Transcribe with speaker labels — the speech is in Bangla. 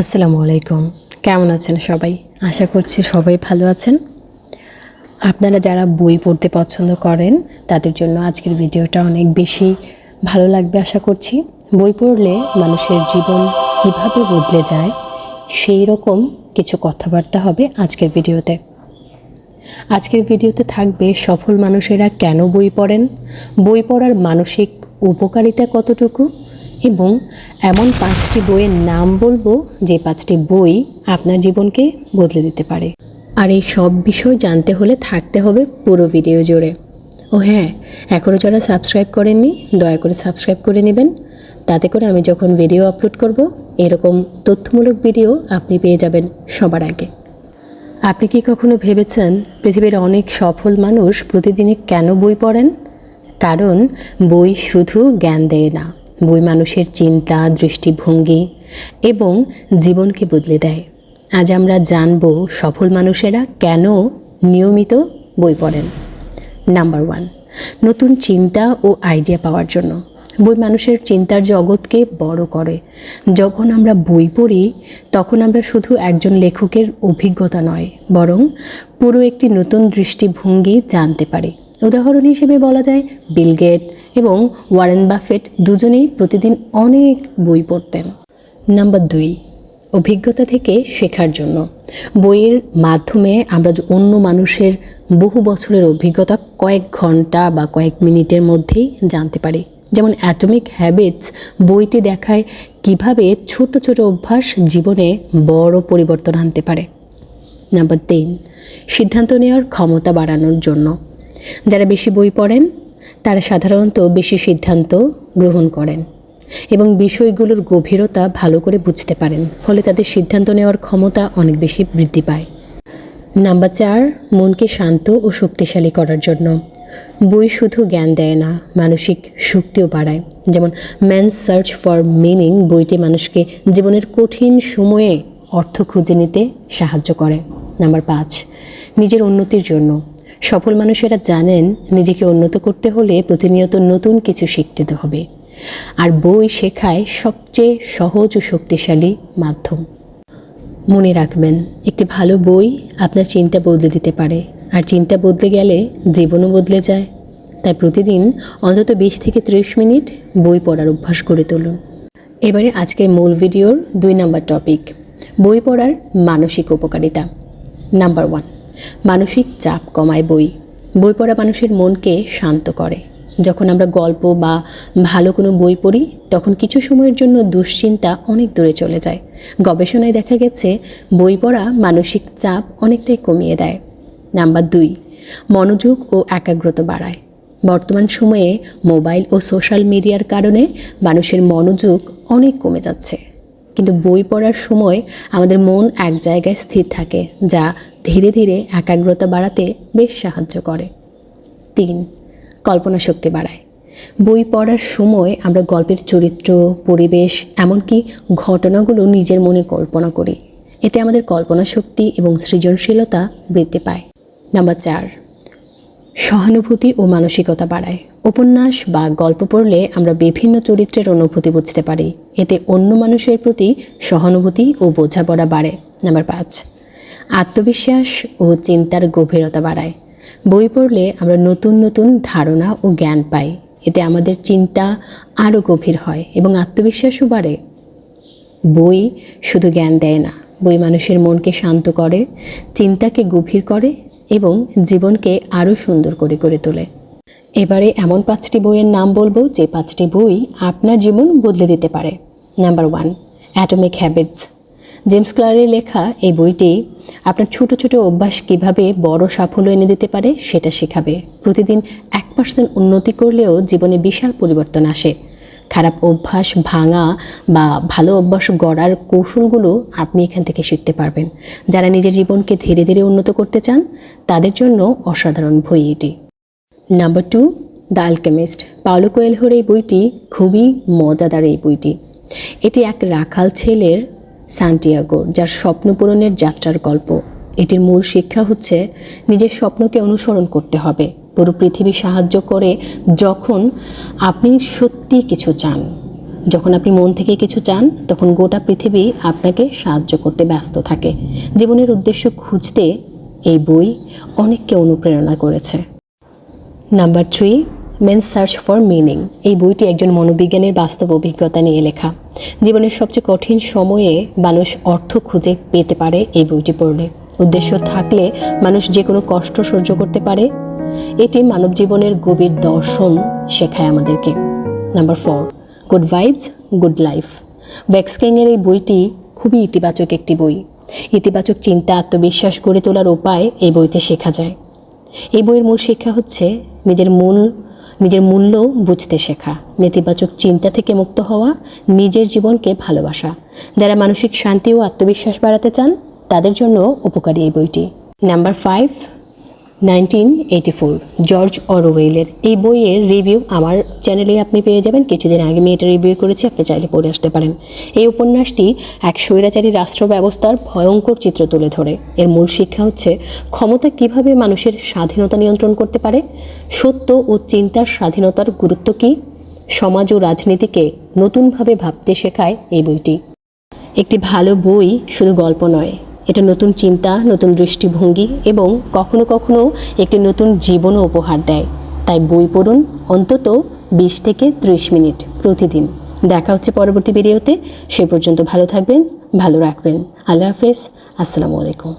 Speaker 1: আসসালামু আলাইকুম। কেমন আছেন সবাই? আশা করছি সবাই ভালো আছেন। আপনারা যারা বই পড়তে পছন্দ করেন তাদের জন্য আজকের ভিডিওটা অনেক বেশি ভালো লাগবে আশা করছি। বই পড়লে মানুষের জীবন কিভাবে বদলে যায় সেই রকম কিছু কথাবার্তা হবে আজকের ভিডিওতে। আজকের ভিডিওতে থাকবে সফল মানুষেরা কেন বই পড়েন, বই পড়ার মানসিক উপকারিতা কতটুকু, এবং এমন 5টি বইয়ের নাম বলবো যে 5টি বই আপনার জীবনকে বদলে দিতে পারে। আর এই সব বিষয় জানতে হলে থাকতে হবে পুরো ভিডিও জুড়ে। ও হ্যাঁ, এখনও যারা সাবস্ক্রাইব করেননি দয়া করে সাবস্ক্রাইব করে নেবেন, তাতে করে আমি যখন ভিডিও আপলোড করব এরকম তথ্যমূলক ভিডিও আপনি পেয়ে যাবেন সবার আগে। আপনি কি কখনো ভেবেছেন পৃথিবীর অনেক সফল মানুষ প্রতিদিনই কেন বই পড়েন? কারণ বই শুধু জ্ঞান দেয় না, বই মানুষের চিন্তা, দৃষ্টিভঙ্গি এবং জীবনকে বদলে দেয়। আজ আমরা জানব সফল মানুষেরা কেন নিয়মিত বই পড়েন। নাম্বার 1, নতুন চিন্তা ও আইডিয়া পাওয়ার জন্য। বই মানুষের চিন্তার জগৎকে বড় করে। যখন আমরা বই পড়ি তখন আমরা শুধু একজন লেখকের অভিজ্ঞতা নয়, বরং পুরো একটি নতুন দৃষ্টিভঙ্গি জানতে পারি। উদাহরণ হিসেবে বলা যায় বিল গেট এবং ওয়ারেন বাফেট দুজনেই প্রতিদিন অনেক বই পড়তেন। নাম্বার 2, অভিজ্ঞতা থেকে শেখার জন্য। বইয়ের মাধ্যমে আমরা অন্য মানুষের বহু বছরের অভিজ্ঞতা কয়েক ঘন্টা বা কয়েক মিনিটের মধ্যেই জানতে পারি। যেমন অ্যাটমিক হ্যাবিটস বইটি দেখায় কিভাবে ছোট ছোট অভ্যাস জীবনে বড় পরিবর্তন আনতে পারে। নাম্বার 3, সিদ্ধান্ত নেওয়ার ক্ষমতা বাড়ানোর জন্য। যারা বেশি বই পড়েন তারা সাধারণত বেশি সিদ্ধান্ত গ্রহণ করেন এবং বিষয়গুলোর গভীরতা ভালো করে বুঝতে পারেন, ফলে তাদের সিদ্ধান্ত নেওয়ার ক্ষমতা অনেক বেশি বৃদ্ধি পায়। নাম্বার 4, মনকে শান্ত ও শক্তিশালী করার জন্য। বই শুধু জ্ঞান দেয় না, মানসিক শক্তিও বাড়ায়। যেমন ম্যানস সার্চ ফর মিনিং বইটি মানুষকে জীবনের কঠিন সময়ে অর্থ খুঁজে নিতে সাহায্য করে। নাম্বার 5, নিজের উন্নতির জন্য। সফল মানুষেরা জানেন নিজেকে উন্নত করতে হলে প্রতিনিয়ত নতুন কিছু শিখতে হবে, আর বই শেখায় সবচেয়ে সহজ ও শক্তিশালী মাধ্যম। মনে রাখবেন, একটি ভালো বই আপনার চিন্তা বদলে দিতে পারে, আর চিন্তা বদলে গেলে জীবনও বদলে যায়। তাই প্রতিদিন অন্তত 20 থেকে 30 মিনিট বই পড়ার অভ্যাস গড়ে তুলুন। এবারে আজকের মূল ভিডিওর 2 নম্বর টপিক, বই পড়ার মানসিক উপকারিতা। নাম্বার 1, মানসিক চাপ কমায় বই। বই পড়া মানুষের মনকে শান্ত করে। যখন আমরা গল্প বা ভালো কোনো বই পড়ি তখন কিছু সময়ের জন্য দুশ্চিন্তা অনেক দূরে চলে যায়। গবেষণায় দেখা গেছে বই পড়া মানসিক চাপ অনেকটাই কমিয়ে দেয়। নাম্বার 2, মনোযোগ ও একাগ্রতা বাড়ায়। বর্তমান সময়ে মোবাইল ও সোশ্যাল মিডিয়ার কারণে মানুষের মনোযোগ অনেক কমে যাচ্ছে, কিন্তু বই পড়ার সময় আমাদের মন এক জায়গায় স্থির থাকে, যা ধীরে ধীরে একাগ্রতা বাড়াতে বেশ সাহায্য করে। 3, কল্পনা শক্তি বাড়ায়। বই পড়ার সময় আমরা গল্পের চরিত্র, পরিবেশ, এমনকি ঘটনাগুলো নিজের মনে কল্পনা করি। এতে আমাদের কল্পনা শক্তি এবং সৃজনশীলতা বৃদ্ধি পায়। নাম্বার 4, সহানুভূতি ও মানসিকতা বাড়ায়। উপন্যাস বা গল্প পড়লে আমরা বিভিন্ন চরিত্রের অনুভূতি বুঝতে পারি। এতে অন্য মানুষের প্রতি সহানুভূতি ও বোঝাপড়া বাড়ে। নাম্বার 5, আত্মবিশ্বাস ও চিন্তার গভীরতা বাড়ায়। বই পড়লে আমরা নতুন নতুন ধারণা ও জ্ঞান পাই। এতে আমাদের চিন্তা আরও গভীর হয় এবং আত্মবিশ্বাসও বাড়ে। বই শুধু জ্ঞান দেয় না, বই মানুষের মনকে শান্ত করে, চিন্তাকে গভীর করে এবং জীবনকে আরও সুন্দর করে গড়ে তোলে। এবারে এমন 5টি বইয়ের নাম বলবো যে 5টি বই আপনার জীবন বদলে দিতে পারে। Number 1, atomic habits. জেমস ক্লারের লেখা এই বইটি আপনার ছোট ছোট অভ্যাস কিভাবে বড় সাফল্য এনে দিতে পারে সেটা শেখাবে। প্রতিদিন 1% উন্নতি করলেও জীবনে বিশাল পরিবর্তন আসে। খারাপ অভ্যাস ভাঙা বা ভালো অভ্যাস গড়ার কৌশলগুলো আপনি এখান থেকে শিখতে পারবেন। যারা নিজের জীবনকে ধীরে ধীরে উন্নত করতে চান তাদের জন্য অসাধারণ বই এটি। Number 2, the Alchemist. পাওলো কোয়েলহোর এই বইটি খুবই মজাদার। এই বইটি এটি এক রাখাল ছেলের সান্টিয়াগো, যার স্বপ্ন পূরণের যাত্রার গল্প। এটির মূল শিক্ষা হচ্ছে নিজের স্বপ্নকে অনুসরণ করতে হবে। পুরো পৃথিবী সাহায্য করে যখন আপনি সত্যি কিছু চান। যখন আপনি মন থেকে কিছু চান তখন গোটা পৃথিবী আপনাকে সাহায্য করতে ব্যস্ত থাকে। জীবনের উদ্দেশ্য খুঁজতে এই বই অনেককে অনুপ্রেরণা করেছে। Number 3, man's search for meaning. এই বইটি একজন মনোবিজ্ঞানীর বাস্তব অভিজ্ঞতা নিয়ে লেখা। জীবনের সবচেয়ে কঠিন সময়ে মানুষ অর্থ খুঁজে পেতে পারে এই বইটি পড়লে। উদ্দেশ্য থাকলে মানুষ যে কোনো কষ্ট সহ্য করতে পারে। এটি মানব জীবনের গভীর দর্শন শেখায় আমাদেরকে। Number 4, good vibes good life. ভ্যাক্সকিংয়ের এই বইটি খুবই ইতিবাচক একটি বই। ইতিবাচক চিন্তা, আত্মবিশ্বাস গড়ে তোলার উপায় এই বইতে শেখা যায়। এই বইয়ের মূল শিক্ষা হচ্ছে নিজের মূল্য বুঝতে শেখা, নেতিবাচক চিন্তা থেকে মুক্ত হওয়া, নিজের জীবনকে ভালোবাসা। যারা মানসিক শান্তি ও আত্মবিশ্বাস বাড়াতে চান তাদের জন্য উপকারী এই বইটি। নাম্বার 5, 1984, জর্জ অরওয়েলের। এই বইয়ের রিভিউ আমার চ্যানেলে আপনি পেয়ে যাবেন। কিছুদিন আগে আমি এটা রিভিউ করেছি, আপনি চাইলে পড়ে আসতে পারেন। এই উপন্যাসটি এক স্বৈরাচারী রাষ্ট্র ব্যবস্থার ভয়ঙ্কর চিত্র তুলে ধরে। এর মূল শিক্ষা হচ্ছে ক্ষমতা কিভাবে মানুষের স্বাধীনতা নিয়ন্ত্রণ করতে পারে, সত্য ও চিন্তার স্বাধীনতার গুরুত্ব কী, সমাজ ও রাজনীতিকে নতুনভাবে ভাবতে শেখায় এই বইটি। একটি ভালো বই শুধু গল্প নয়, এটা নতুন চিন্তা, নতুন দৃষ্টিভঙ্গি এবং কখনো কখনো একটি নতুন জীবনও উপহার দেয়। তাই বই পড়ুন অন্তত 20 থেকে 30 মিনিট প্রতিদিন। দেখা হচ্ছে পরবর্তী ভিডিওতে। সে পর্যন্ত ভালো থাকবেন, ভালো রাখবেন। আল্লাহ হাফেজ, আসসালামু আলাইকুম।